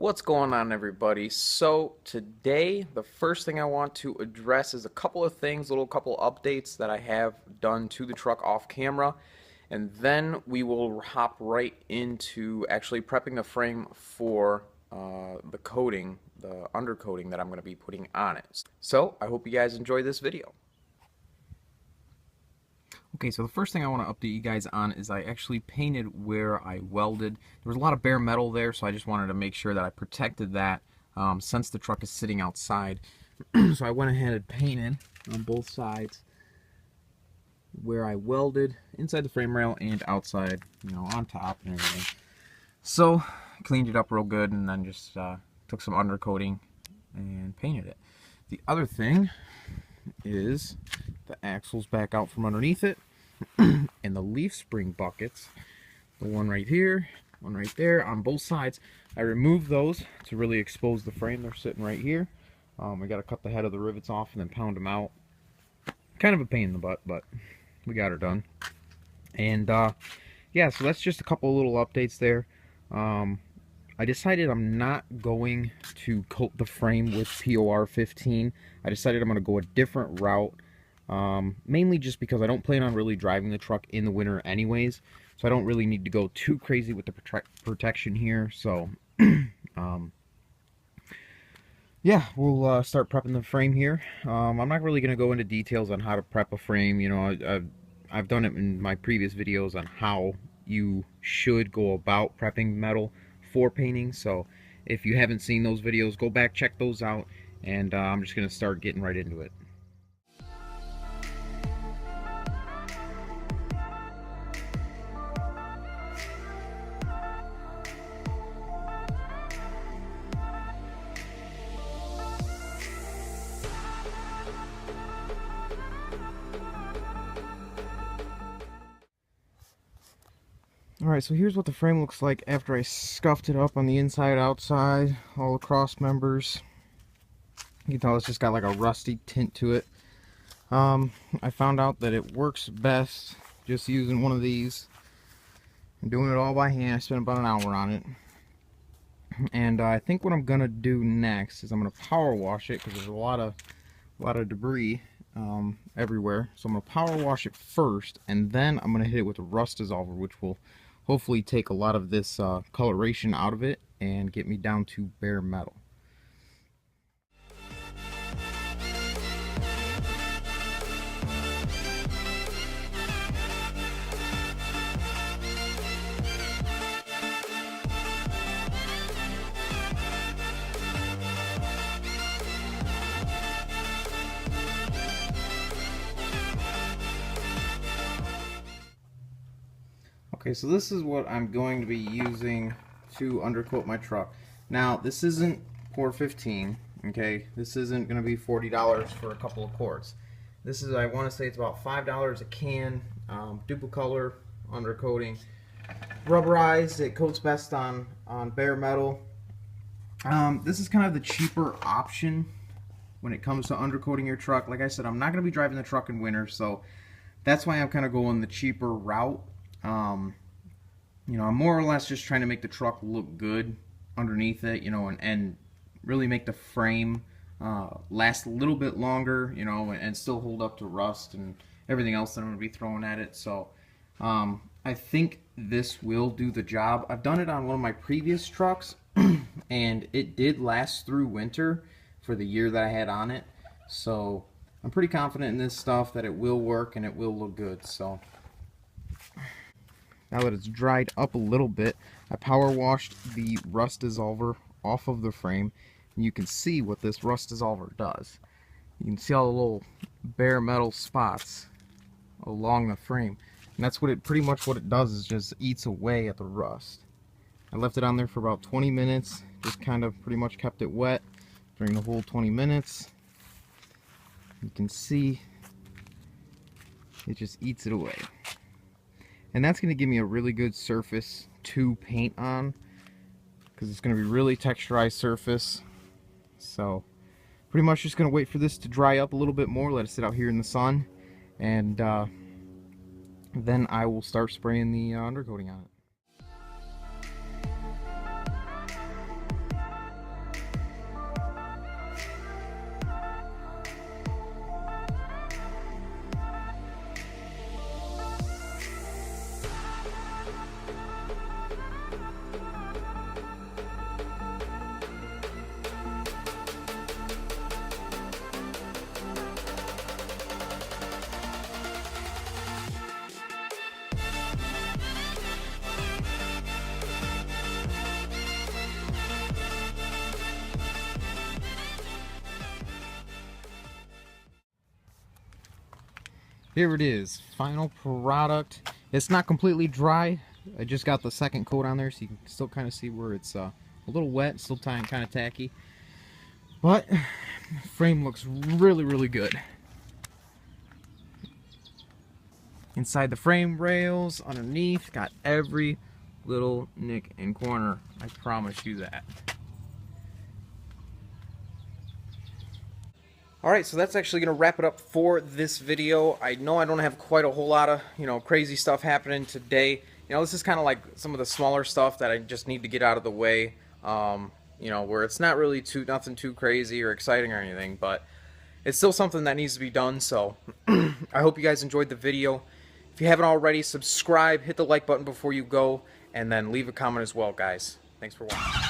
What's going on, everybody? So today the first thing I want to address is a couple of things, couple updates that I have done to the truck off camera, and then we will hop right into actually prepping the frame for the coating, the undercoating that I'm going to be putting on it. So I hope you guys enjoy this video. Okay, so the first thing I want to update you guys on is I actually painted where I welded. There was a lot of bare metal there, so I just wanted to make sure that I protected that since the truck is sitting outside. So I went ahead and painted on both sides where I welded inside the frame rail and outside, on top and everything. So I cleaned it up real good and then just took some undercoating and painted it. The other thing is the axle's back out from underneath it, and the leaf spring buckets, the one right here, one right there, on both sides, I removed those to really expose the frame. They're sitting right here. We got to cut the head of the rivets off and then pound them out. Kind of a pain in the butt, but we got her done. And yeah, so that's just a couple of little updates there. I decided I'm not going to coat the frame with POR 15. I decided I'm going to go a different route, mainly just because I don't plan on really driving the truck in the winter anyways, so I don't really need to go too crazy with the protection here. So yeah, we'll start prepping the frame here. I'm not really going to go into details on how to prep a frame. I've done it in my previous videos on how you should go about prepping metal for painting, so if you haven't seen those videos, go back, check those out, and I'm just going to start getting right into it. Alright, so here's what the frame looks like after I scuffed it up on the inside, outside, all the cross members. You can tell it's just got like a rusty tint to it. I found out that it works best just using one of these. I'm doing it all by hand. I spent about an hour on it. And I think what I'm gonna do next is I'm gonna power wash it because there's a lot of debris everywhere. So I'm gonna power wash it first, and then I'm gonna hit it with a rust dissolver, which will hopefully take a lot of this coloration out of it and get me down to bare metal. Okay, so this is what I'm going to be using to undercoat my truck. Now, this isn't POR 15, okay? This isn't going to be $40 for a couple of quarts. This is, I want to say it's about $5 a can, duplicolor undercoating. Rubberized, it coats best on bare metal. This is kind of the cheaper option when it comes to undercoating your truck. Like I said, I'm not going to be driving the truck in winter, so that's why I'm kind of going the cheaper route. I'm more or less just trying to make the truck look good underneath it, and really make the frame last a little bit longer, and still hold up to rust and everything else that I'm going to be throwing at it. So I think this will do the job. I've done it on one of my previous trucks, and it did last through winter for the year that I had on it. So I'm pretty confident in this stuff that it will work and it will look good. So now that it's dried up a little bit, I power washed the rust dissolver off of the frame, and you can see what this rust dissolver does. You can see all the little bare metal spots along the frame, and that's what it pretty much what it does, is just eats away at the rust. I left it on there for about 20 minutes, just kind of pretty much kept it wet during the whole 20 minutes. You can see it just eats it away. And that's going to give me a really good surface to paint on, because it's going to be really texturized surface. So pretty much just going to wait for this to dry up a little bit more, let it sit out here in the sun, and then I will start spraying the undercoating on it. Here it is, final product. It's not completely dry. I just got the second coat on there, so you can still kind of see where it's a little wet, still kind of tacky. But the frame looks really, really good. Inside the frame rails, underneath, got every little nick and corner. I promise you that. Alright, so that's actually going to wrap it up for this video. I know I don't have quite a whole lot of, crazy stuff happening today. This is kind of like some of the smaller stuff that I just need to get out of the way. Where it's not really nothing too crazy or exciting or anything, but it's still something that needs to be done. So I hope you guys enjoyed the video. If you haven't already, subscribe, hit the like button before you go, and then leave a comment as well, guys. Thanks for watching.